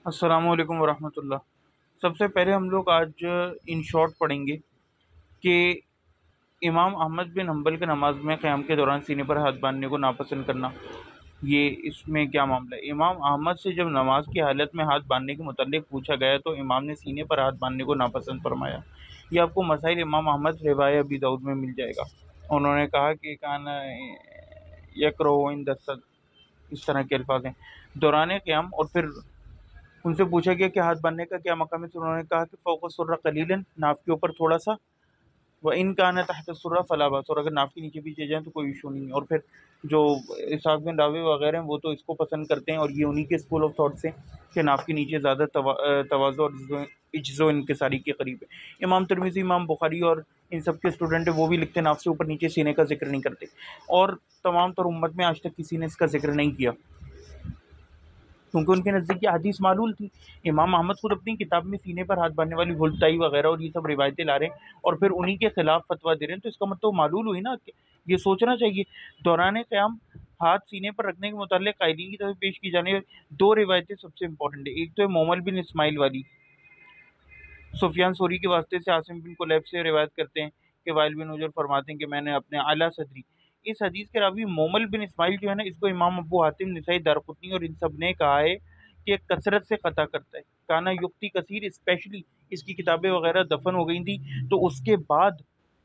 अस्सलामु अलैकुम वरहमतुल्लाह। सबसे पहले हम लोग आज इन शॉर्ट पढ़ेंगे कि इमाम अहमद बिन हम्बल के नमाज में क़याम के दौरान सीने पर हाथ बांधने को नापसंद करना, ये इसमें क्या मामला है। इमाम अहमद से जब नमाज की हालत में हाथ बांधने के मुतालिक पूछा गया तो इमाम ने सीने पर हाथ बांधने को नापसंद फरमाया। ये आपको मसाइल इमाम अहमद रिवाया अबी दाऊद में मिल जाएगा। उन्होंने कहा कि कान यकरो इन दस्तक, इस तरह के अल्फाज हैं दौरान क़याम। और फिर उनसे पूछा गया कि हाथ बांधने का क्या मकाम है, तो उन्होंने कहा कि फ़ौक़ सुर्रा कलीलन, नाफ के ऊपर थोड़ा सा, व इन कान तहत सुर्रा फला बास, और अगर नाफ के नीचे पीछे जाए तो कोई इशू नहीं है। और फिर जो इसहाक़ बिन रावी वगैरह हैं वो तो इसको पसंद करते हैं, और ये उन्हीं के स्कूल ऑफ थॉट से कि नाफ के नीचे ज़्यादा तवाज़ु और इज्ज़ो इनकिसारी के करीब है। इमाम तिरमिज़ी, इमाम बुखारी और इन सब के स्टूडेंट है वो भी लिखते हैं नाफ से ऊपर नीचे सीने का जिक्र नहीं करते, और तमाम तर उम्मत में आज तक किसी ने इसका जिक्र नहीं किया, क्योंकि उनके नज़दीक ये हदीस मालूल थी। इमाम अहमद खुद अपनी किताब में सीने पर हाथ बांधने वाली हुलताई वगैरह और ये सब रिवायतें ला रहे हैं, और फिर उन्हीं के खिलाफ फतवा दे रहे हैं, तो इसका मतलब मालूल हुई ना। ये सोचना चाहिए। दौरान क़याम हाथ सीने पर रखने के मुताल्लिक़ क़ायदीन की तरफ पेश की जाने वाली दो रिवायतें सबसे इंपॉर्टेंट है। एक तो है मोमल बिन इस्माइल वाली, सुफियान सोरी के वास्ते से आसिम बिन कुलैब से रिवायत करते हैं कि वाइल बिन उजर फरमाते हैं कि मैंने अपने आला सदरी, इस हदीस के रावी मोमल बिन इस्माइल जो है ना, इसको इमाम अबू हातिम, निसाई, दारक़ुतनी और इन सब ने कहा है कि एक कसरत से क़ता करता है। काना युक्ति कसीर, स्पेशली इसकी किताबें वगैरह दफन हो गई थी, तो उसके बाद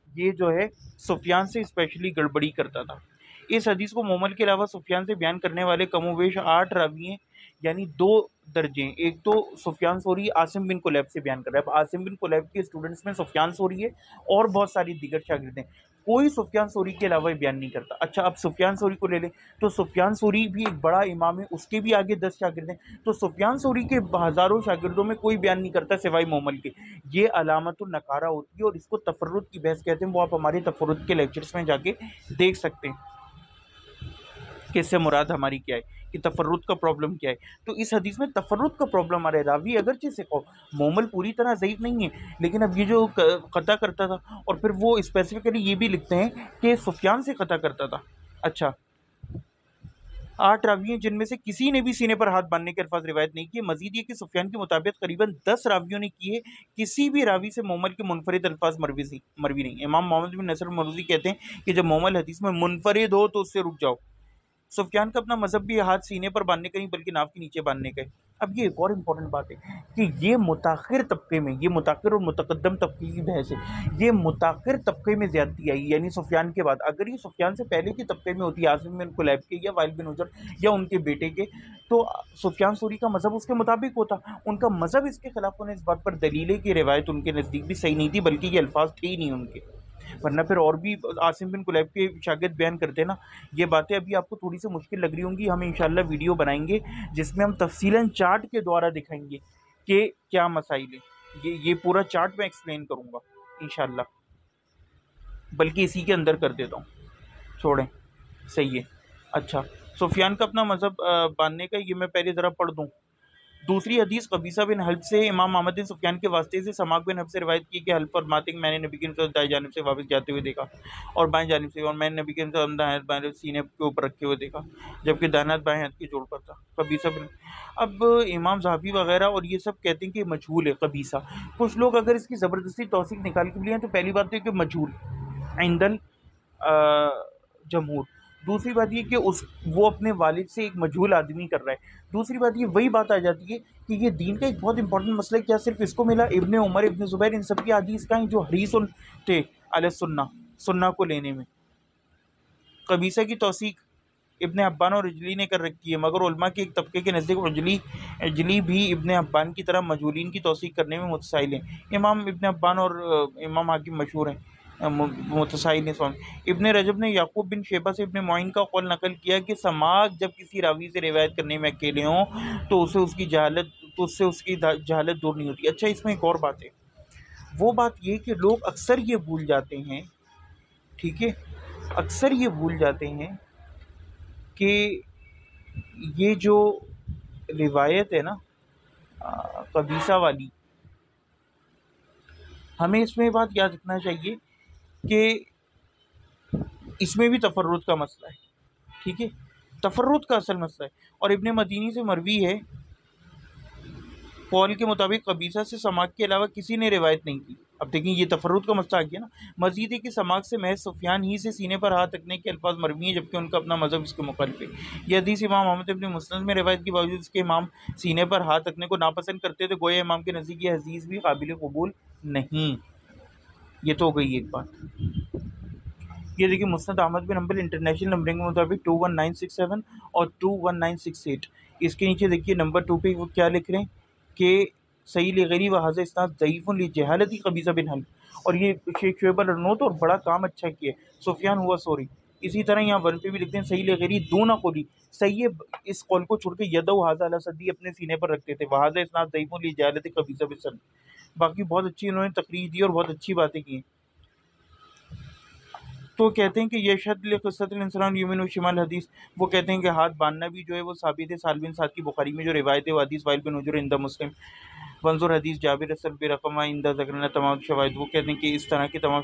ये जो है सुफियान से स्पेशली गड़बड़ी करता था। इस हदीस को मोमल के अलावा सुफियान से बयान करने वाले कमोवेश 8 रावी हैं, यानी 2 दर्जे हैं। एक तो सुफियान सोरी आसिम बिन कुलैब से बयान कर रहा है। अब आसिम बिन कुलैब के स्टूडेंट्स में सुफियान सोरी है और बहुत सारी दीगर शागिर्द हैं। कोई सुफियान सोरी के अलावा बयान नहीं करता। अच्छा, अब सुफियान सोरी को ले लें, तो सुफियान सोरी भी एक बड़ा इमाम है, उसके भी आगे 10 शागिर्द हैं। तो सुफियान सोरी के हज़ारों शागिर्दों में कोई बयान नहीं करता सिवाय मोमल के। ये अलामतुन नकारा होती है, और इसको तफर्रुद की बहस कहते हैं। वो आप हमारे तफर्रुद के लेक्चर्स में जाके देख सकते हैं कि इससे मुराद हमारी क्या है, कि तफर्रुद का प्रॉब्लम क्या है। तो इस हदीस में तफर्रुद का प्रॉब्लम आ रहा है। रावी अगरचे से मोमल पूरी तरह ज़ईफ़ नहीं है, लेकिन अब ये जो क़ता करता था, और फिर वो स्पेसिफिकली ये भी लिखते हैं कि सुफियान से क़ता करता था। अच्छा, 8 रावी हैं जिनमें से किसी ने भी सीने पर हाथ बांधने के अल्फाज रिवायत नहीं किए। मजीद ये कि सुफियान के मुताबिक करीबन 10 रावियों ने किए, किसी भी रावी से मोमल के मुनफरिद अल्फाज मरवी नहीं। इमाम मोहम्मद बिन नसर मरवज़ी कहते हैं कि जब मोमल हदीस में मुनफरिद हो तो उससे रुक जाओ। सुफियान का अपना मज़हब भी हाथ सीने पर बांधने का नहीं, बल्कि नाव के नीचे बांधने का है। अब ये एक और इम्पोर्टेंट बात है कि ये मुताखिर तबके में, ये मुताखिर और मुतकद्दम तबके की बहस है। ये मुताखिर तबके में ज़्यादती आई, यानी सुफियान के बाद। अगर ये सुफियान से पहले के तबके में होती, आसिम बिन कुलैब के या वाइल बिन उजर या उनके बेटे के, तो सुफियान सूरी का मज़हब उसके मुताबिक होता। उनका मज़हब इसके खिलाफ होने, इस बात पर दलील है कि रिवायत उनके नज़दीक भी सही नहीं थी, बल्कि ये अल्फाज थे ही नहीं उनके। वरना फिर और भी आसिम बिन कुलैब के शागिर्द बयान करते हैं ना। ये बातें अभी आपको थोड़ी सी मुश्किल लग रही होंगी, हम इंशाल्लाह वीडियो बनाएंगे जिसमें हम तफसीलन चार्ट के द्वारा दिखाएंगे कि क्या मसाइल है। ये पूरा चार्ट मैं एक्सप्लेन करूँगा इंशाल्लाह, बल्कि इसी के अंदर कर देता हूँ, छोड़ें, सही है। अच्छा, सुफियान का अपना मज़हब बांधने का, ये मैं पहले ज़रा पढ़ दूँ। दूसरी हदीस कबीसा बिन हल्ब से इमाम अहमद ने सुफियान के वास्ते से समाक बिन हल्ब से रिवायत की कि हल्ब फरमाते हैं, मैंने नबी के दाएं जानिब से वापस जाते हुए देखा और बाएं जानिब से, और मैंने नबी के दाएं हाथ बाएं सीने के ऊपर रखे हुए देखा, जबकि दाहिना हाथ बाएं हाथ की जोड़ पर था। कबीसा बिन, अब इमाम ज़हाबी वगैरह और ये सब कहते हैं कि मजहूल है कबीसा। कुछ लोग अगर इसकी ज़बरदस्ती तौसीक निकाल के लिए हैं, तो पहली बात तो है कि मजहूल इंदल जमहूर। दूसरी बात ये कि उस वो अपने वालिद से एक मजहूल आदमी कर रहा है। दूसरी बात ये वही बात आ जाती है कि ये दीन का एक बहुत इंपॉर्टेंट मसला है। क्या सिर्फ इसको मिला? इब्ने उमर, इब्ने ज़ुबैर, इन सब की हदीस का जो हरीसुन थे अला सुन्ना, सुन्ना को लेने में। कबीसा की तौसीक इब्ने अब्बान और इजली ने कर रखी है, मगर उलमा के एक तबके के नज़दीक इजली भी इब्ने अब्बान की तरह मजहूलीन की तौसीक करने में मुतसाइल हैं। इमाम इब्ने अब्बान और इमाम हाकिम मशहूर हैं मुतसाइल हैं स्वामी। इब्ने रजब ने याकूब बिन शेबा से इब्ने मुइन का कौल नकल किया कि समाक जब किसी रावी से रिवायत करने में अकेले हों, तो उससे उसकी जहालत दूर नहीं होती। अच्छा, इसमें एक और बात है। वो बात ये कि लोग अक्सर ये भूल जाते हैं, ठीक है, अक्सर ये भूल जाते हैं कि ये जो रिवायत है ना कबीसा वाली, हमें इसमें बात याद रखना चाहिए कि इसमें भी तफर्रुद का मसला है, ठीक है, तफर्रुद का असल मसला है। और इब्ने मदीनी से मरवी है कौल के मुताबिक कबीसा से समाक के अलावा किसी ने रिवायत नहीं की। अब देखें ये तफर्रुद का मसला आ गया ना। मजीद है कि समाक से महज सुफियान ही से सीने पर हाथ रखने के अल्फाज मरवी हैं, जबकि उनका अपना मजहब इसके मुखालिफ है। यह हदीस इमाम अहमद इब्न मुस्लिम में रिवायत के बावजूद इसके इमाम सीने पर हाथ रखने को नापसंद करते थे, गोया इमाम के नज़दीक ये हदीस भी काबिल कबूल नहीं। ये तो हो गई एक बात। ये देखिए मुस्नद अहमद बिन हम्बल इंटरनेशनल नंबरिंग के मुताबिक 21967 और 21968। इसके नीचे देखिए नंबर 2 पे वो क्या लिख रहे हैं कि सही लगरी व हाज़ा इस्नाद ज़ईफ़ुन लिजहालती कबीसा बिन हल्ब, और ये शेख शुएब अल-अर्नौत और बड़ा काम अच्छा किया है, सुफियान हुआ सोरी। इसी तरह यहाँ वन पे भी लिखते हैं सही लगरी दूना कौली, सही है इस कौल को छोड़ के यदो हाज़ा अला सद्दी अपने सीने पर रखते थे, वहाज़ा इस्नाद ज़ईफ़ुन लिजहालती कबीसा बिन हल्ब। बाकी बहुत अच्छी उन्होंने तकरीर दी और बहुत अच्छी बातें की हैं। तो कहते हैं कि यशहद लिक़िस्सतिल इंसान यमीन व शिमाल हदीस, वो कहते हैं कि हाथ बांधना भी जो है वो साबित है। साल बिन साद की बुखारी में जो रिवायत है वो हदीस वाइल बिन हुजर इंदा मुस्लिम, मंजूर हदीस जाबिर असल बेरकमा इंदा ज़करना तमाम शवाहिद। वो कहते हैं कि इस तरह की तमाम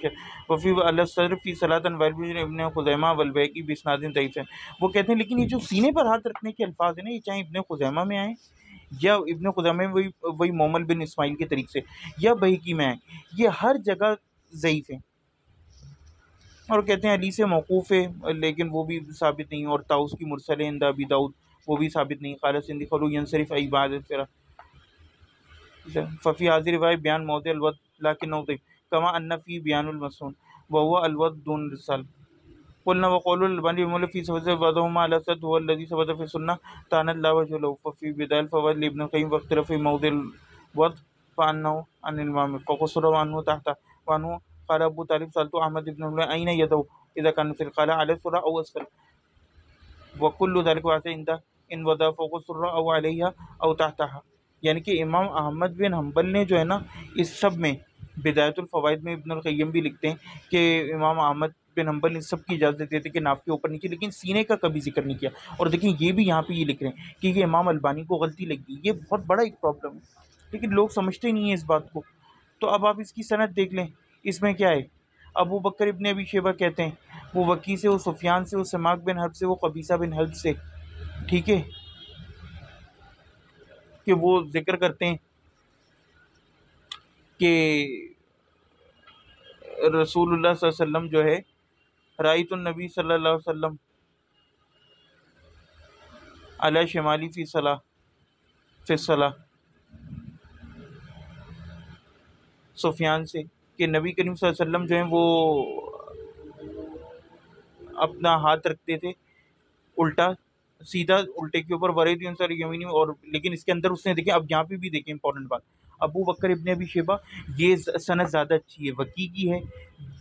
वफ़ी अल सदर फ़ी सलातन वाइल बिन इब्न खुज़ैमा वल बैकी बिस्नादिन ज़ईफ़ है। वो कहते हैं लेकिन ये जो सीने पर हाथ रखने के अल्फाज है ना, ये चाहे इब्न खुज़ैमा में आए या इब्न खुज़ैमा में वही वही मोमल बिन इस्माइल के तरीक़े से या बहकी में आए, ये हर जगह ज़ईफ़ है। और कहते हैं अली से मौकूफ़ है, लेकिन वो भी साबित नहीं, और ताउस की मुरसल है इंद अबी दाऊद, वो भी साबित नहीं। क़ाल सिंदी क़ालू यंसरिफ़ इबाद फ़िरा फ़फ़ी हाज़िर रिवायत बयान मौज़िअ अलवद लाकिन्नहु ज़ईफ़ कमा अन्न फ़ीह बयानुल मसून व हुवा अलवद दून इरसाल। क़ुलना व क़ौलुल अल्बानी बिमुल फ़ी सफ़द वदहुमा अला सद हुवा अल्लज़ी सबता फ़ी सुन्नह तानत ला वजह लहू फ़फ़ी बिदाइल फ़वाइद लिब्न क़य्यिम वख्तलफ़ फ़ी मौज़िअल वद फ़अन्नहु अनिल इमाम फ़क़ुस्सिर अन्हु तहता वअन्हु क़ाल अबू तालिब सअलतु अहमद इब्न हम्बल अय्न यदहु इज़ा कान फ़िल क़ाल अला सुर्रा औ अस्फ़ल व कुल्लु ज़ालिका वाक़िअ इंदा इन वदा फ़ौक़ सुर्रा औ अलैहा औ तहतहा। यानी कि इमाम अहमद बिन हम्बल ने जो है ना इस सब में, बिदायतुल फ़वाइद में इब्नुल क़य्यिम भी लिखते हैं कि इमाम अहमद बिन हम्बल इन सब की इजाज़त देते थे कि नाक के ऊपर नीचे, लेकिन सीने का कभी ज़िक्र नहीं किया। और देखिए ये भी यहाँ पे ये लिख रहे हैं कि ये इमाम अल्बानी को गलती लगी, ये बहुत बड़ा एक प्रॉब्लम है, लेकिन लोग समझते नहीं हैं इस बात को। तो अब आप इसकी सनद देख लें, इसमें क्या है। अबू बकर इब्न अबी शेबा कहते हैं वो वकी से, वो सुफियान से, वो समाक बिन हर्ब से, वो कबीसा बिन हल्ब से, ठीक है, कि वो जिक्र करते हैं कि रसूलुल्लाह सल्लल्लाहु अलैहि वसल्लम जो है राइतुन नबी सल्लल्लाहु अलैहि वसल्लम अला शिमाली फ़ी सलाह सुफियान से, कि नबी करीम सल्लल्लाहु अलैहि वसल्लम जो हैं वो अपना हाथ रखते थे उल्टा, सीधा उल्टे के ऊपर वरीद अंसर यमीनी, और लेकिन इसके अंदर उसने देखें, अब यहाँ पे भी देखें इंपॉर्टेंट बात, अबू बकर इब्ने अबी शेबा ये सनद ज़्यादा अच्छी है, वकी की है,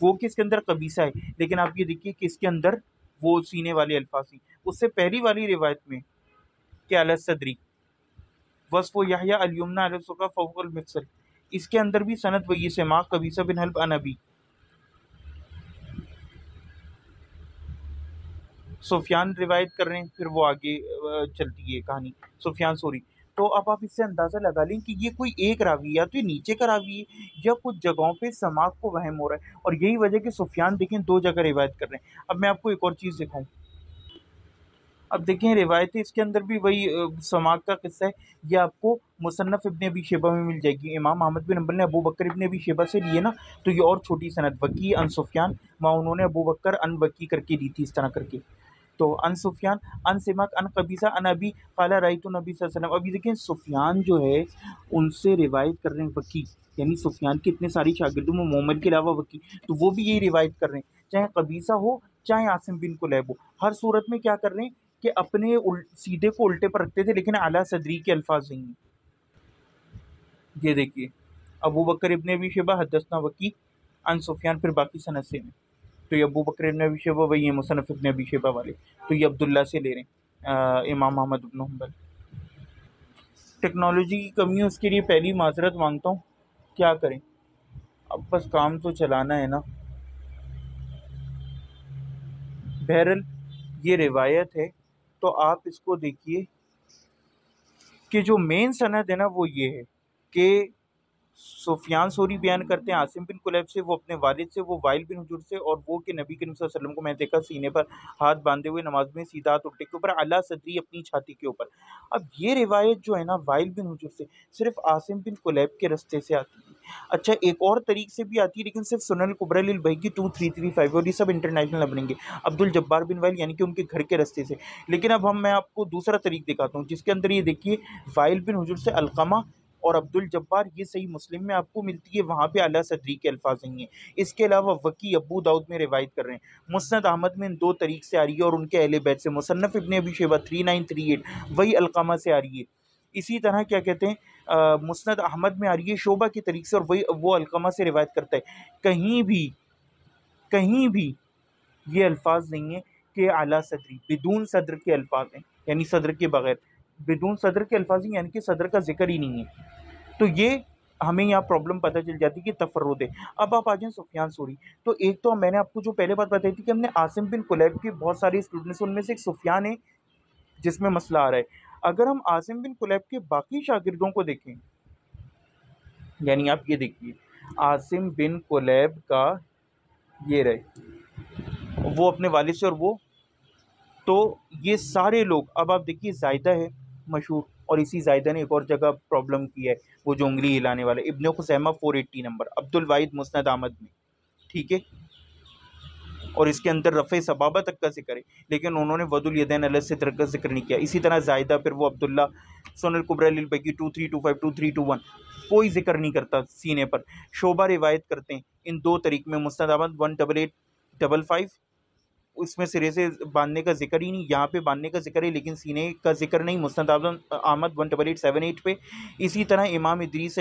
वो किसके अंदर कबीसा है, लेकिन आप ये देखिए कि इसके अंदर वो सीने वाले अल्फाज ही। उससे पहली वाली रिवायत में कि अला सदरी वस्फ़ यहया अल युमना अला सुक़ा फ़ौक़ल मिफ़सल, इसके अंदर भी सनद वही से माँ कबीसा बिन हल्ब अन अबी, सुफियान रिवायत कर रहे हैं, फिर वो आगे चलती है कहानी, सुफियान सोरी। तो अब आप इससे अंदाज़ा लगा लें कि ये कोई एक रावी है, या तो ये नीचे का रावी है या कुछ जगहों पे समाक को वहम हो रहा है, और यही वजह कि सुफियान देखें 2 जगह रिवायत कर रहे हैं। अब मैं आपको एक और चीज़ दिखाऊँ। अब देखें रिवायतें इसके अंदर भी वही समाक का किस्सा है, ये आपको मुसन्नफ़ इब्न अबी शेबा में मिल जाएगी। इमाम अहमद बिन हम्बल ने अबू बकर इब्न अबी शेबा से लिए ना, तो ये और छोटी सनद वकी अन सुफियान, वहाँ उन्होंने अबू बकर अन वकी करके दी थी इस तरह करके। तो अन सुफियान अन सिमाक अन कबीसा अन अबी क़ाला राइतु नबी सल्लल्लाहु अलैहि वसल्लम। अभी देखिए सुफियान जो है उनसे रिवायत कर रहे हैं वकी, यानी सुफियान के इतने सारे शागिर्दों में मोहम्मद के अलावा वकी, तो वो भी यही रिवायत कर रहे हैं, चाहे कबीसा हो चाहे आसिम बिन कुलैब हो, हर सूरत में क्या कर रहे हैं कि अपने सीधे को उल्टे पर रखते थे, लेकिन आला सदरी के अल्फाज नहीं हैं। ये देखिए अबू बकर इब्न अबी शेबा हदसना वकी अन सुफियान, फिर बाकी सनद से में, तो ये अबू बकर इब्न अबी शेबा वही है मुसन्नफ़ इब्न अबी शेबा वाले, तो ये अब्दुल्ला से ले रहे हैं इमाम अहमद इब्न हम्बल। टेक्नोलॉजी की कमी है, उसके लिए पहली माज़रत मांगता हूँ, क्या करें, अब बस काम तो चलाना है ना। बहरहाल ये रिवायत है, तो आप इसको देखिए कि जो मेन सनद है ना वो ये है कि सुफियान सोरी बयान करते हैं आसिम बिन कुलैब से, वो अपने वालिद से, वो वाइल बिन हुजूर से, और वो कि नबी करीम सल्लल्लाहु अलैहि वसल्लम को मैं देखा सीने पर हाथ बांधे हुए नमाज में, सीधा हाथ उल्टे के ऊपर, अला सदरी अपनी छाती के ऊपर। अब ये रिवायत जो है ना वाइल बिन हुजूर से सिर्फ आसिम बिन कुलैब के रस्ते से आती है। अच्छा, एक और तरीक से भी आती है लेकिन सिर्फ सुनन कुबरा लिल बैहकी 2335, और ये सब इंटरनेशनल बनेंगे, अब्दुल जब्बार बिन वाइल यानी कि उनके घर के रस्ते से। लेकिन अब मैं आपको दूसरा तरीक दिखाता हूँ जिसके अंदर ये देखिए वाइल बिन हुजूर से अलकमा और अब्दुल जब्बार, ये सही मुस्लिम में आपको मिलती है, वहाँ पे अला सदरी के अल्फाज नहीं है। इसके अलावा वकी अबू दाऊद में रिवायत कर रहे हैं, मुस्नद अहमद में इन दो तरीक से आ रही है और उनके अहले बैत से, मुसन्नफ इब्ने अबी शैबा 3938 वही अलकामा से आ रही है। इसी तरह क्या कहते हैं मुस्नद अहमद में आ रही है शोबा की तरीक से, और वही वो अलकामा से रिवायत करता है। कहीं भी ये अल्फाज नहीं है कि अला सदरी, बिदून सदर के अल्फाज हैं, यानी सदर के बगैर, बिदून सदर के अल्फाज हैं, यानी कि सदर का जिक्र ही नहीं है। तो ये हमें यहाँ प्रॉब्लम पता चल जाती है कि तफर्रुद है। अब आप आ जाएँ सुफियान सोरी, तो एक तो मैंने आपको जो पहले बात बताई थी कि हमने आसिम बिन कुलैब के बहुत सारे स्टूडेंट्स, उनमें से एक सुफियान है जिसमें मसला आ रहा है। अगर हम आसिम बिन कुलैब के बाकी शागिर्दों को देखें, यानी आप ये देखिए आसिम बिन कुलैब का ये रहे, वो अपने वालिद से, और वो तो ये सारे लोग, अब आप देखिए जायदा है मशहूर, और इसी जायदा ने एक और जगह प्रॉब्लम की है, वो जो उंगली हिलाने वाला, इब्ने खुसैमा 480 नंबर, अब्दुल वाहिद मुस्नद अहमद में, ठीक है, और इसके अंदर रफ़े सबाबा तक का जिक्र है, लेकिन उन्होंने वदुल यदैन अलग से तरह का जिक्र नहीं किया। इसी तरह जायदा, फिर वो अब्दुल्ला सुनल कुबरा लिल बैकी 2325 2321 कोई जिक्र नहीं करता सीने पर। शोबा रिवायत करते हैं इन दो तरीक में, मुस्नद अहमद 18855, उसमें सिरे से बांधने का जिक्र ही नहीं, यहाँ पे बांधने का जिक्र है लेकिन सीने का जिक्र नहीं, मुस्नद अहमद 18878 पे। इसी तरह इमाम इदरीस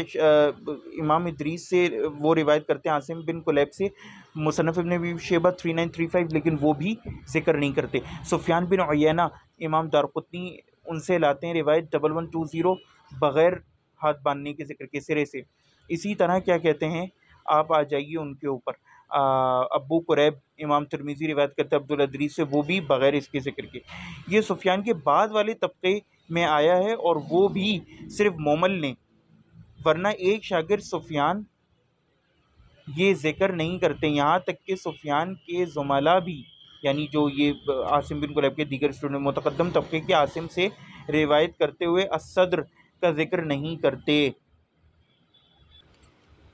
से वो रिवायत करते हैं आसिम बिन कुलैब से, मुसन्नफ़ इब्न अबी शैबा 3935, लेकिन वो भी जिक्र नहीं करते। सुफियान बिन उयैना इमाम दारक़ुतनी उनसे लाते हैं रिवायत 1120 बग़ैर हाथ बांधने के जिक्र के सिरे से। इसी तरह क्या कहते हैं, आप आ जाइए उनके ऊपर, अबू कुरैब इमाम तिरमिज़ी रिवायत करते हैं अब्दुल अदरीस से, वो भी बग़ैर इसके ज़िक्र के। ये सुफियान के बाद वाले तबक़े में आया है, और वो भी सिर्फ मोमल ने, वरना एक शागिर्द सुफियान ये ज़िक्र नहीं करते। यहाँ तक कि सुफियान के ज़ुमला भी, यानी जो ये आसिम बिन कुलैब के दीगर स्टूडेंट मुतक़द्दम तबक़े के आसिम से रिवायत करते हुए अस्सद्र का ज़िक्र नहीं करते,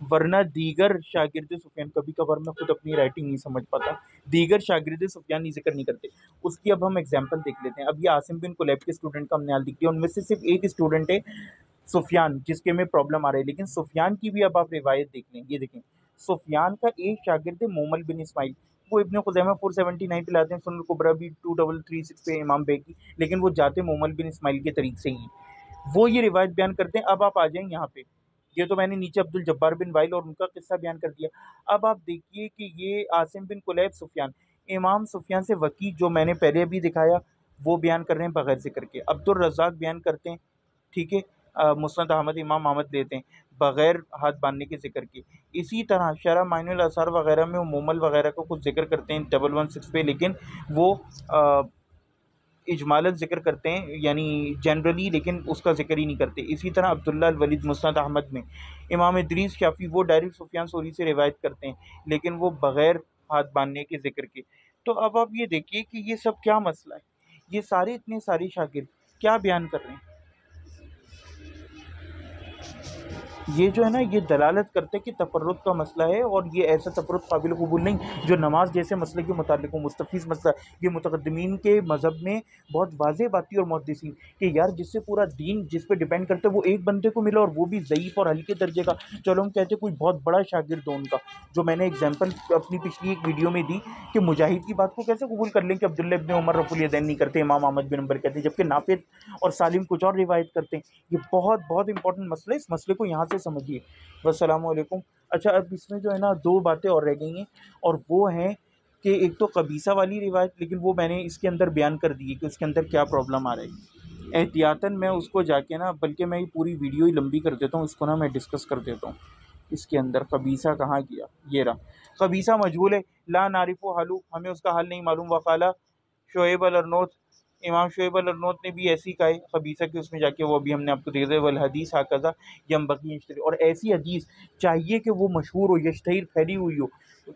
वरना दीगर शागिर्द सुफियान, कभी कभार मैं खुद अपनी राइटिंग नहीं समझ पाता, दीगर शागिर्द सुफियान नहीं जिक्र नहीं करते। उसकी अब हम एग्जांपल देख लेते हैं। अब ये आसिम बिन कुलैब के स्टूडेंट का हमने हाल दिख दिया, उनमें से सिर्फ एक स्टूडेंट है सुफियान जिसके में प्रॉब्लम आ रही है, लेकिन सुफियान की भी अब आप रिवायत देख लें। ये देखें, सुफियान का एक शागिर्द है मोमल बिन इस्माइल, वो इब्ने खुज़ैमा 479 पे लाते हैं, सुनन कुबरा भी 2336 पे इमाम बैकी, लेकिन वो जाते मोमल बिन इस्माइल के तरीक से ही, वो ये रिवायत बयान करते हैं। अब आप आ जाएँ यहाँ पे, ये तो मैंने नीचे अब्दुल जब्बार बिन वाइल और उनका किस्सा बयान कर दिया। अब आप देखिए कि ये आसिम बिन कुलैब सुफियान, इमाम सुफियान से वकी जो मैंने पहले भी दिखाया, वो बयान कर रहे हैं बगैर ज़िक्र के। अब्दुल रज़्ज़ाक़ बयान करते हैं, ठीक है, मुस्नद अहमद इमाम अहमद लेते हैं बगैर हाथ बांधने के ज़िक्र के। इसी तरह शरह माइनुल आसार वगैरह में वो मोमल वगैरह का कुछ ज़िक्र करते हैं 116 पे, लेकिन वो इजमालन ज़िक्र करते हैं, यानी जनरली, लेकिन उसका ज़िक्र ही नहीं करते। इसी तरह अब्दुल्ला अल वलीद मुस्नद अहमद में, इमाम इदरीस शाफ़ी वो डायरेक्ट सुफियान सोरी से रिवायत करते हैं, लेकिन वो बग़ैर हाथ बांधने के ज़िक्र के। तो अब आप ये देखिए कि ये सब क्या मसला है, ये सारे इतने सारे शागिर्द क्या बयान कर रहे हैं। ये जो है ना, ये दलालत करते हैं कि तफर्रुद का मसला है, और ये ऐसा तफर्रुद काबिल कबूल नहीं जो नमाज जैसे मसले के मुतालिक हो, मुस्तफ़ीज़ मसला। ये मुतक़द्दिमीन के मज़हब में बहुत वाज़ेह बात थी, और मुहद्दिसीन कि यार जिससे पूरा दीन जिस पे डिपेंड करता है वो एक बंदे को मिला, और वो भी ज़ईफ़ और हल्के दर्जे का। चलो हम कहते हैं कोई बहुत बड़ा शागिर्द हो उनका, जो मैंने एग्जाम्पल अपनी पिछली एक वीडियो में दी कि मुजाहिद की बात को कैसे कबूल कर लें कि अब्दुल्ला इब्न उमर रफ़ुल यदैन नहीं करते, इमाम अहमद बिन हंबल कहते हैं, जबकि नाफिद और सालिम कुछ और रिवायत करते हैं। ये बहुत बहुत इंपॉर्टेंट मसला है, इस मसले को यहाँ से समझिए। वस्सलामुअलैकुम। अच्छा, अब इसमें जो है ना दो बातें और रह गई हैं, और वो हैं कि एक तो कबीसा वाली रिवायत, लेकिन वो मैंने इसके अंदर बयान कर दी है कि उसके अंदर क्या प्रॉब्लम आ रही है। एहतियातन मैं उसको जाके ना, बल्कि मैं ये पूरी वीडियो ही लंबी कर देता हूँ, इसको ना मैं डिस्कस कर देता हूँ। इसके अंदर कबीसा कहाँ किया, ये रहा। कबीसा मजहूल है, ला नारिफ़ु हालू, हमें उसका हाल नहीं मालूम। वक़ाला शुएब अल अर्नौत, इमाम शुएब अल-अर्नौत ने भी ऐसी कहा है खबीसा के उसमें जाके, वो अभी हमने आपको देखा वल हदीस हाकज़ा यंबग़ी यश्तरी, और ऐसी हदीस चाहिए कि वो मशहूर हो, यश्तहिर, फैली हुई हो,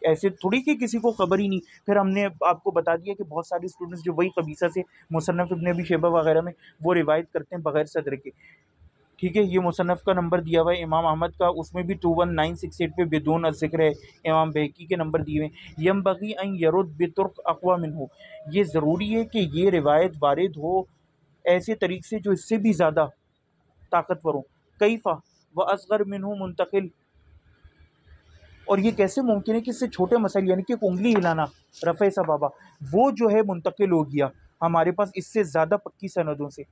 ऐसे थोड़ी कि किसी को खबर ही नहीं। फिर हमने आपको बता दिया कि बहुत सारे स्टूडेंट्स जो वही कबीसा से मुसन्नफ़ इब्न अबी शैबा वगैरह में वो रिवायत करते हैं बगैर सदर के। ठीक है, ये मुसन्नफ़ का नंबर दिया हुआ है इमाम अहमद का, उसमें भी 21968 पे बिदून ज़िक्र है। इमाम बहकी के नंबर दिए हुए हैं। यंबग़ी अन यरुद बितुर्क अक़वा मिन्हु, ये ज़रूरी है कि ये रिवायत वारिद हो ऐसे तरीक़े से जो इससे भी ज़्यादा ताकतवर हो। कैफ़ा व असग़र मिन्हु मुंतक़िल, और ये कैसे मुमकिन है कि इससे छोटे मसाइल यानी कि एक उँगली हिलाना, रफ़े सबाबा, वो जो है मुंतक़िल हो गया हमारे पास इससे ज़्यादा पक्की सनदों से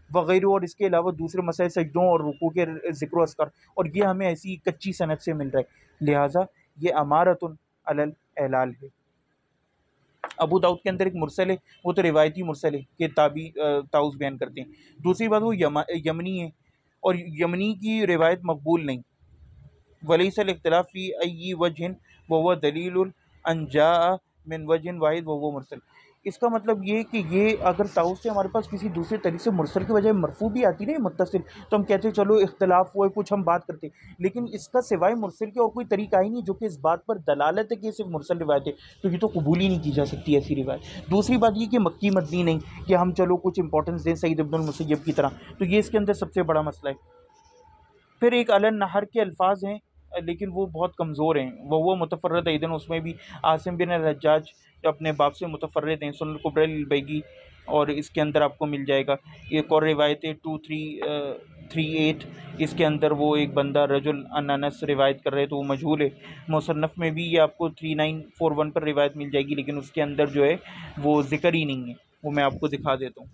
वगैरह, और इसके अलावा दूसरे मसाइल सजदों और रुकू के ज़िक्र अस्कर, और ये हमें ऐसी कच्ची सनद से मिल रहा है। लिहाजा ये अमारतुन अलल एलाल है। अबू दाऊद के अंदर एक मुरसल है, वो तो रिवायती मुरसल है कि ताऊस बयान करते हैं। दूसरी बात वो यमनी है, और यमनी की रिवायत मकबूल नहीं। वलैसल इख्तिलाफ फ़ी अय्यि वजहिन व हुवा दलीलुन अन जाअ मिन वजहिन वाहिद व हुवा मुरसल। इसका मतलब ये है कि ये अगर ताऊस से हमारे पास किसी दूसरे तरीके से मुरसल के बजाय मरफू भी आती ना मुत्तसिल, तो हम कहते हैं चलो इख्तिलाफ हुआ है, कुछ हम बात करते हैं। लेकिन इसका सिवाय मुरसल के और कोई तरीका ही नहीं जो कि इस बात पर दलालत है कि ये सिर्फ मुरसल रिवायत है, तो ये तो कबूल ही नहीं की जा सकती ऐसी रिवायत। दूसरी बात ये कि मक्की मदनी नहीं, कि हम चलो कुछ इंपॉर्टेंस दें सईद इब्नुल मुसय्यब की तरह, तो ये इसके अंदर सबसे बड़ा मसला है। फिर एक अलन नहर के अल्फाज हैं, लेकिन वो बहुत कमज़ोर हैं। वो मुतफ़र्रिद ऐदन, उसमें भी आसिम बिन अल-हज्जाज जो अपने बाप से मुतफ़र्रिद हैं, सुनन कुब्रा अल-बैगी, और इसके अंदर आपको मिल जाएगा। एक और रिवायत है 2338, इसके अंदर वो एक बंदा रजुल अन अनस रिवायत कर रहे हैं, तो वो मजहूल है। मुसन्नफ़ में भी ये आपको 3941 पर रिवायत मिल जाएगी, लेकिन उसके अंदर जो है वो ज़िक्र ही नहीं है। वो मैं आपको दिखा देता हूँ।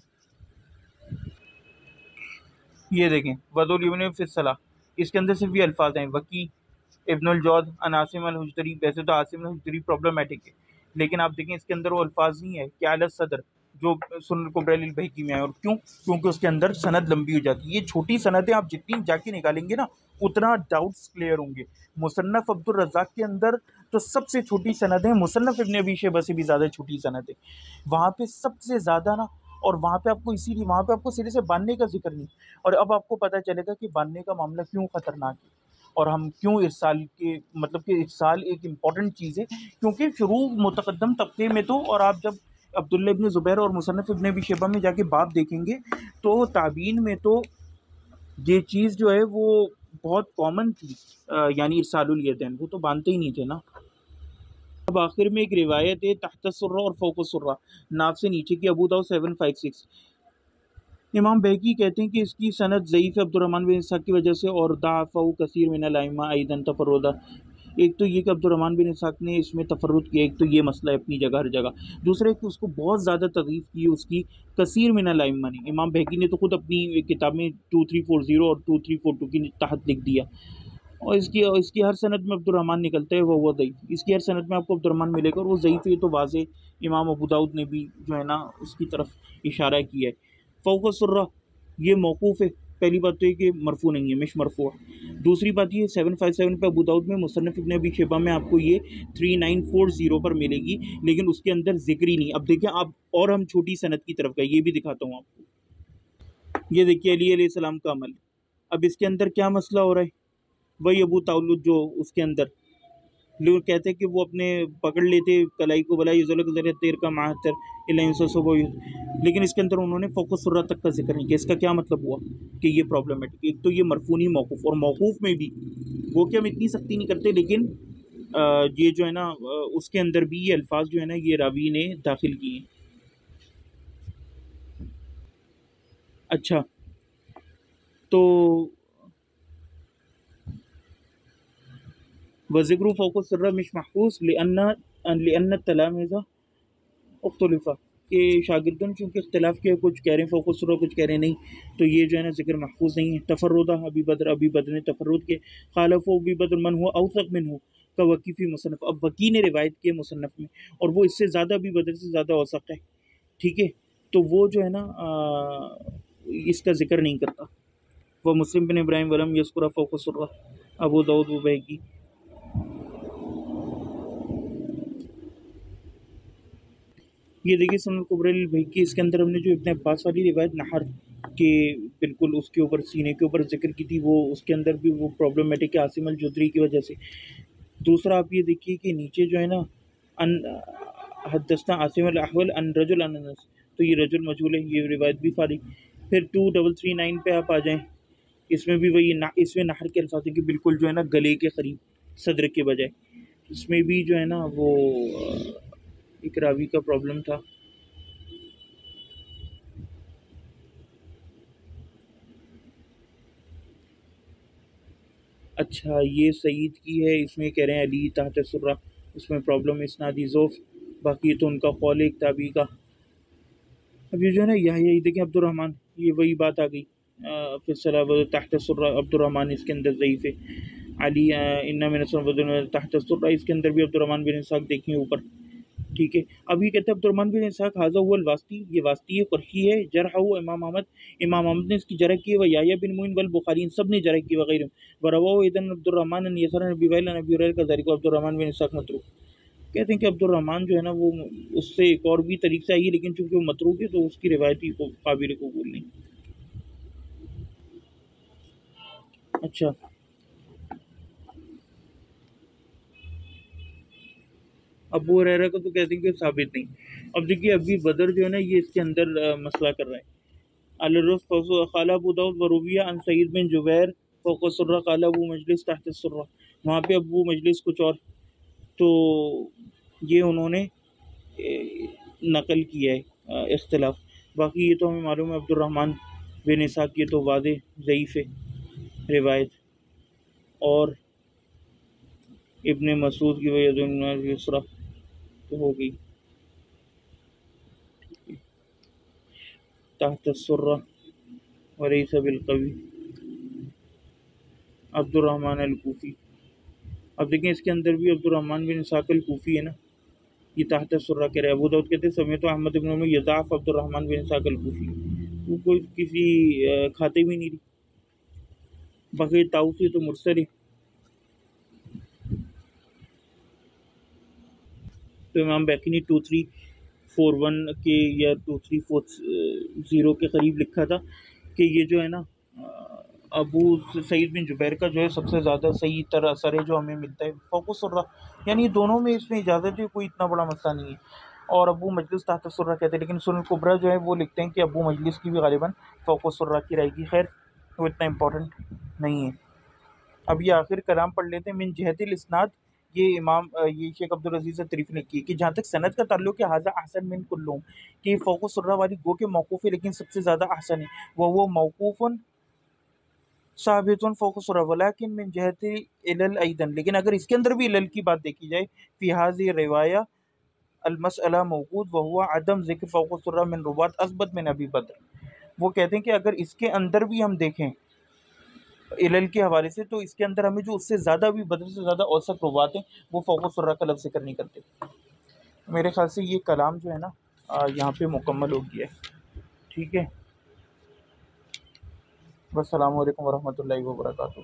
ये देखें बदुल इब्न फ़ी सलाह, इसके अंदर सिर्फ ये अल्फाज हैं, वकी इब्नुल जौद अन आसिम अल हुजतरी। वैसे तो आसिम अल हुजतरी प्रॉब्लमैटिक है, लेकिन आप देखें इसके अंदर वो अल्फाज नहीं है कि अला सदर जो सुनन कुब्रा लिल बैहक़ी में है। और क्यों? क्योंकि उसके अंदर सनद लंबी हो जाती है। ये छोटी सनदें आप जितनी जाके निकालेंगे ना, उतना डाउट्स क्लियर होंगे। मुसन्नफ़ अब्दुर रज़्ज़ाक़ के अंदर तो सबसे छोटी सनद है, मुसन्नफ़ इब्न अबी शैबा से भी ज़्यादा छोटी सनद है। वहाँ पे सबसे ज़्यादा ना, और वहाँ पे आपको इसीलिए वहाँ पे आपको सिरे से बाँधने का ज़िक्र नहीं। और अब आपको पता चलेगा कि बाँधने का मामला क्यों ख़तरनाक है, और हम क्यों इरसाल के मतलब कि इरसाल एक इम्पॉर्टेंट चीज़ है। क्योंकि शुरू मुतक़द्दम तबक़े में तो, और आप जब अब्दुल्ला इब्न ज़ुबैर और मुसन्नफ़ इब्न अबी शैबा में जाके बाब देखेंगे, तो ताबीन में तो ये चीज़ जो है वो बहुत कॉमन थी। यानी इरसालुल यदैन, वो तो बाँधते ही नहीं थे ना। अब आखिर में एक रिवायत है तहत सुर्रा और फ़ौक़ सुर्रा, नाक से नीचे की, अबू दाऊद 756। इमाम बहकी कहते हैं कि इसकी सनद ज़ईफ़ है अब्दुर्रहमान बिन इसहाक़ की वजह से, और दअफ़हु कसीर मिनल अइम्मा अयदन तफ़र्रुदा। एक तो ये कि अब्दुर्रहमान बिन इसहाक़ ने इसमें तफ़र्रुद किया, एक तो ये मसला है अपनी जगह हर जगह। दूसरा है कि उसको बहुत ज़्यादा तज़ईफ़ की उसकी कसीर मिनल अइम्मा ने। इमाम बहकी ने तो खुद अपनी किताब में 2340 और 2342 की तहत लिख दिया। और इसकी हर सनद में अब्दुर्रहमान निकलता है, वो ज़ईफ़। इसकी हर सनद में आपको अब्दुर्रहमान मिलेगा, और वो ज़ईफ़ है, तो वाज़ेह इमाम अबू दाऊद ने भी जो है ना उसकी तरफ इशारा किया है। फ़ौक़ सुर्रा ये मौक़ूफ़ है। पहली बात तो ये कि मरफ़ू नहीं है, मिश मरफ़ू है। दूसरी बात ये 757 पे अबू दाऊद में, मुसन्नफ़ इब्न अबी शैबा में आपको ये 3940 पर मिलेगी, लेकिन उसके अंदर ज़िक्र ही नहीं। अब देखिए आप, और हम छोटी सनद की तरफ गए, ये भी दिखाता हूँ आपको। ये देखिए अली अलैहिस्सलाम का अमल। अब इसके अंदर क्या मसला हो रहा है? वही अबू ताउलुद जो उसके अंदर लोग कहते हैं कि वो अपने पकड़ लेते कलाई को, भला ज़र तेर का माहतर लेकिन इसके अंदर उन्होंने फ़ौक़ सुर्रा तक का ज़िक्र नहीं किया। इसका क्या मतलब हुआ कि ये प्रॉब्लमेटिक। एक तो ये मरफ़ू नहीं मौक़ूफ़, और मौक़ूफ़ में भी वो कि हम इतनी सख्ती नहीं करते, लेकिन ये जो है ना उसके अंदर भी ये अल्फाज जो है ना ये रावी ने दाखिल किए हैं। अच्छा, तो वज़िक्र फ़ौक़ सुर्रा मिश महफ़ूज़ लिअन्न तलामिज़ा उख्तलिफ़ा, के शागिर्दों चूँकि इख्तिलाफ़ किया, कुछ कह रहे हैं फ़ौक़ सुर्रा, कुछ कह रहे हैं नहीं, तो ये जो है ना ज़िक्र महफ़ूज़ नहीं है। तफ़र्रुदा अबी बद्र ने तफ़र्रुद के, ख़ालफ़हु अबी बद्र मन हुआ औसक़ मिन्हु का वकी फ़ी मुसन्नफ़। अब वकी ने रिवायत की है मुसन्नफ़ में, और वो इससे ज़्यादा अबी बद्र से ज़्यादा औसक़ है, ठीक है? तो वो जो है ना इसका ज़िक्र नहीं करता। वह मुस्लिम बिन इब्राहीम वलम यज़कुर फ़ौक़ सुर्रा, अबू दाऊद व बैहक़ी। ये देखिए सुनन कुबरा भाई की, इसके अंदर हमने जो इब्न अब्बास वाली रिवायत नहर के बिल्कुल उसके ऊपर सीने के ऊपर जिक्र की थी, वो उसके अंदर भी वो प्रॉब्लमेटिक है आसिम अल जुदरी की वजह से। दूसरा आप ये देखिए कि नीचे जो है ना, अन हदस्ना आसिम अल अहवल अन रजुल अन अनस, तो ये रजुल मजहूल है, ये रिवायत भी फारिग। फिर 2339 पे आप आ जाएं, इसमें भी वही ना, इसमें नहर के अल्फाज हैं कि बिल्कुल जो है ना गले के करीब, सदर के बजाय। इसमें भी जो है ना वो एक रावी का प्रॉब्लम था। अच्छा, ये सईद की है, इसमें कह रहे हैं अली तहत सुर्रा, उसमें प्रॉब्लम इस्नादी ज़ोफ़, बाकी तो उनका कौल एक ताबी का। अब ये जो है ना, यहाँ यही देखिए अब्दुर्रहमान, ये वही बात आ गई, फिर सला तहत सुर्रा अब्दुर्रहमान, इसके अंदर ज़ईफ़ है। अली इन्ना मिन तहत सुर्रा, इसके अंदर भी अब्दुर्रहमान बिन इसाक देखिए ऊपर। ठीक है, अब ये कहते हैं अब्दुर्रहमान बिन इसहाक हाज़ा हुआ वास्ती, ये वास्ती है, क़ुरशी है, जरह हुआ इमाम अहमद, इमाम अहमद ने इसकी जरह की है, व याह्या बिन मुईन वल बुखारी, इन सब ने जरह की वगैरह। व रवाहु इदन अब्दुर्रहमान अन यसर अन अबी वाइल अन अबी हुरैरा कज़ालिक अब्दुर्रहमान बिन इसहाक मतरूक। कहते हैं कि अब्दुर्रहमान जो है ना वो उससे एक और भी तरीक़े से आई है, लेकिन चूँकि वो मतरूक है तो उसकी रिवायत ही को काबिल कबूल नहीं। अच्छा, अबू हुरैरा को तो कहते हैं कि साबित नहीं। अब देखिए अभी बदर जो है ना, ये इसके अंदर मसला कर रहा है। अलरस क़ाला अबू दाऊद व रुविया अन सईद बिन जुबैर फ़ौक़ सुर्रा क़ाला अबू मजलिस तहत सुर्रा, वहाँ पे अबू मजलिस कुछ और, तो ये उन्होंने नकल किया है इख्तिलाफ। बाकी ये तो हमें मालूम है अब्दुर्रहमान बिन इसहाक़ ये तो वाज़ेह ज़ईफ़ है रिवायत। और इब्न मसूद की वजह युसरा तो हो गई तहत सुर्रा वलैसा बिलक़वी, अब्दुर्रहमान अल कूफ़ी। अब देखें इसके अंदर भी अब्दुर्रहमान बिन इसहाक़ अल कूफ़ी है ना, ये तहत सुर्रा कह रहे हैं। अबू दाऊद कहते हैं समेत अहमद इब्न उमर यज़ाफ़ अब्दुर्रहमान बिन इसहाक़ अल कूफ़ी, वो कोई किसी खाते भी नहीं थी। बाकी ताऊसी तो मुरसल है। तो इमाम बैकी ने 2341 के या 2340 के करीब लिखा था कि ये जो है ना अबू सईद बिन जुबैर का जो है सबसे ज़्यादा सही तरह असर है जो हमें मिलता है फ़ौक़ सुर्रा, यानी दोनों में इसमें इजाज़त है, कोई इतना बड़ा मसला नहीं है। और अबू मजलिस तहत सुर्रा कहते हैं, लेकिन सुनन कुबरा जो है वो लिखते हैं कि अबू मजलिस की भी गालिबन फ़ौक़ सुर्रा की रहेगी। खैर वो इतना इम्पोर्टेंट नहीं है। अब ये आखिर कलाम पढ़ लेते हैं। मिन जहतिल इस्नाद, ये इमाम ये शेख अब्दुल अज़ीज़ तरीफ़ ने की है कि जहाँ तक सनद का ताल्लुक है, हाज़ा अहसन मिन कुल्लुहुम, कि फ़ौक़ सुर्रा वाली गो के मौक़ूफ़ है लेकिन सबसे ज़्यादा अहसन है। वो मौक़ूफ़ुन साबितुन फ़ौक़ सुर्रा वलाकिन मिन जहति इलल अयदन, लेकिन अगर इसके अंदर भी इलल की बात देखी जाए, फ़ी हाज़िहि रिवाया अल-मसअला मौक़ूद व हुवा अदम ज़िक्र फ़ौक़ सुर्रा मिन रुवात अस्बत मिन अबी बकर। वो कहते हैं कि अगर इसके अंदर भी हम देखें इलल के हवाले से, तो इसके अंदर हमें जो उससे ज़्यादा भी बदर से ज़्यादा औसत रुवात हैं, वो फ़ौक़ सुर्रा का लफ्ज़ ज़िक्र नहीं करते। मेरे ख़्याल से ये कलाम जो है ना यहाँ पे मुकम्मल हो गया है। ठीक है, वस्सलामु अलैकुम वरहमतुल्लाहि वबरकातुहू।